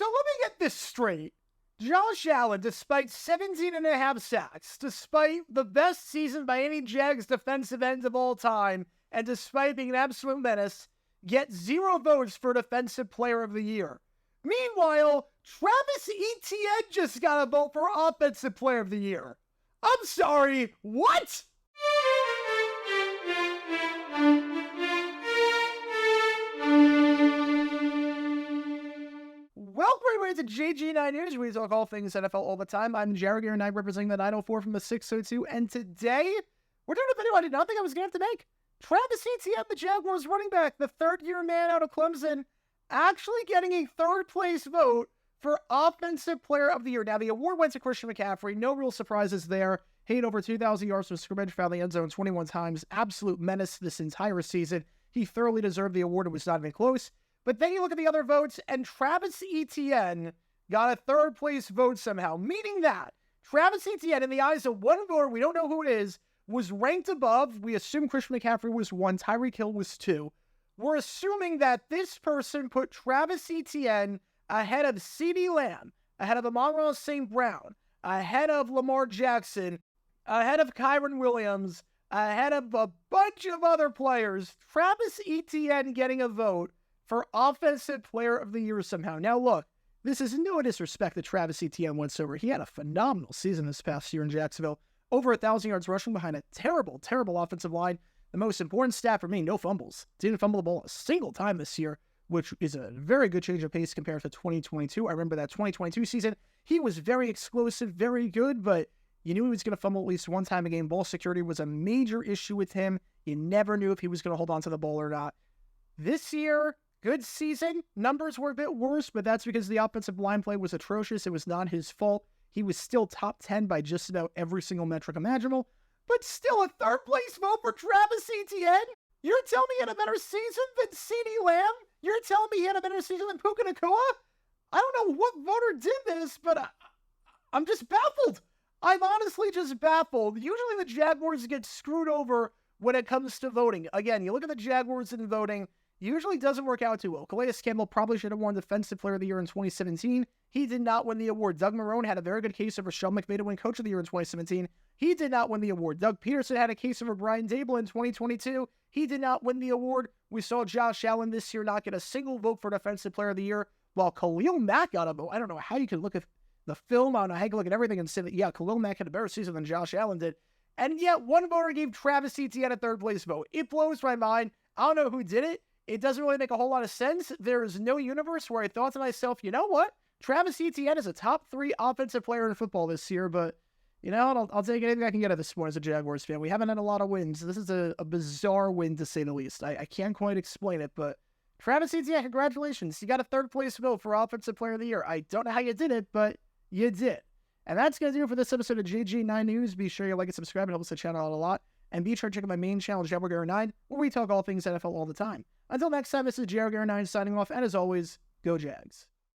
So let me get this straight. Josh Allen, despite 17.5 sacks, despite the best season by any Jags defensive end of all time, and despite being an absolute menace, gets 0 votes for Defensive Player of the Year. Meanwhile, Travis Etienne just got a vote for Offensive Player of the Year. I'm sorry, what? Welcome everybody to JG9 News, where we talk all things NFL all the time. I'm Jaguars, and I'm representing the 904 from the 602, and today, we're doing a video I did not think I was going to have to make. Travis Etienne, the Jaguars running back, the third-year man out of Clemson, actually getting a third-place vote for Offensive Player of the Year. Now, the award went to Christian McCaffrey. No real surprises there. He had over 2,000 yards from scrimmage, found the end zone 21 times. Absolute menace this entire season. He thoroughly deserved the award. It was not even close. But then you look at the other votes, and Travis Etienne got a third-place vote somehow, meaning that Travis Etienne, in the eyes of one voter, we don't know who it is, was ranked above. We assume Christian McCaffrey was 1, Tyreek Hill was 2. We're assuming that this person put Travis Etienne ahead of CeeDee Lamb, ahead of Amon-Ra St. Brown, ahead of Lamar Jackson, ahead of Kyren Williams, ahead of a bunch of other players. Travis Etienne getting a vote for Offensive Player of the Year somehow. Now look, this is no disrespect to Travis Etienne whatsoever. He had a phenomenal season this past year in Jacksonville. Over 1,000 yards rushing behind a terrible, terrible offensive line. The most important stat for me, no fumbles. Didn't fumble the ball a single time this year, which is a very good change of pace compared to 2022. I remember that 2022 season. He was very explosive, very good, but you knew he was going to fumble at least one time a game. Ball security was a major issue with him. You never knew if he was going to hold on to the ball or not. This year, good season. Numbers were a bit worse, but that's because the offensive line play was atrocious. It was not his fault. He was still top 10 by just about every single metric imaginable, but still a third-place vote for Travis Etienne? You're telling me he had a better season than CeeDee Lamb? You're telling me he had a better season than Puka Nacua? I don't know what voter did this, but I'm just baffled. I'm honestly just baffled. Usually the Jaguars get screwed over when it comes to voting. Again, you look at the Jaguars in voting, usually doesn't work out too well. Calais Campbell probably should have won Defensive Player of the Year in 2017. He did not win the award. Doug Marrone had a very good case over Sean McVay to win Coach of the Year in 2017. He did not win the award. Doug Peterson had a case over Brian Dable in 2022. He did not win the award. We saw Josh Allen this year not get a single vote for Defensive Player of the Year, while Khalil Mack got a vote. I don't know how you can look at the film, I don't know how you can look at everything and say that, yeah, Khalil Mack had a better season than Josh Allen did. And yet, one voter gave Travis Etienne a third-place vote. It blows my mind. I don't know who did it. It doesn't really make a whole lot of sense. There is no universe where I thought to myself, you know what? Travis Etienne is a top 3 offensive player in football this year, but, you know, I'll take anything I can get at this point as a Jaguars fan. We haven't had a lot of wins. This is a bizarre win, to say the least. I can't quite explain it, but Travis Etienne, congratulations. You got a third-place vote for Offensive Player of the Year. I don't know how you did it, but you did. And that's going to do it for this episode of JG9 News. Be sure you like and subscribe. It helps the channel out a lot. And be sure to check out my main channel, Jaguars9, where we talk all things NFL all the time. Until next time, this is Jaguars9 signing off, and as always, go Jags.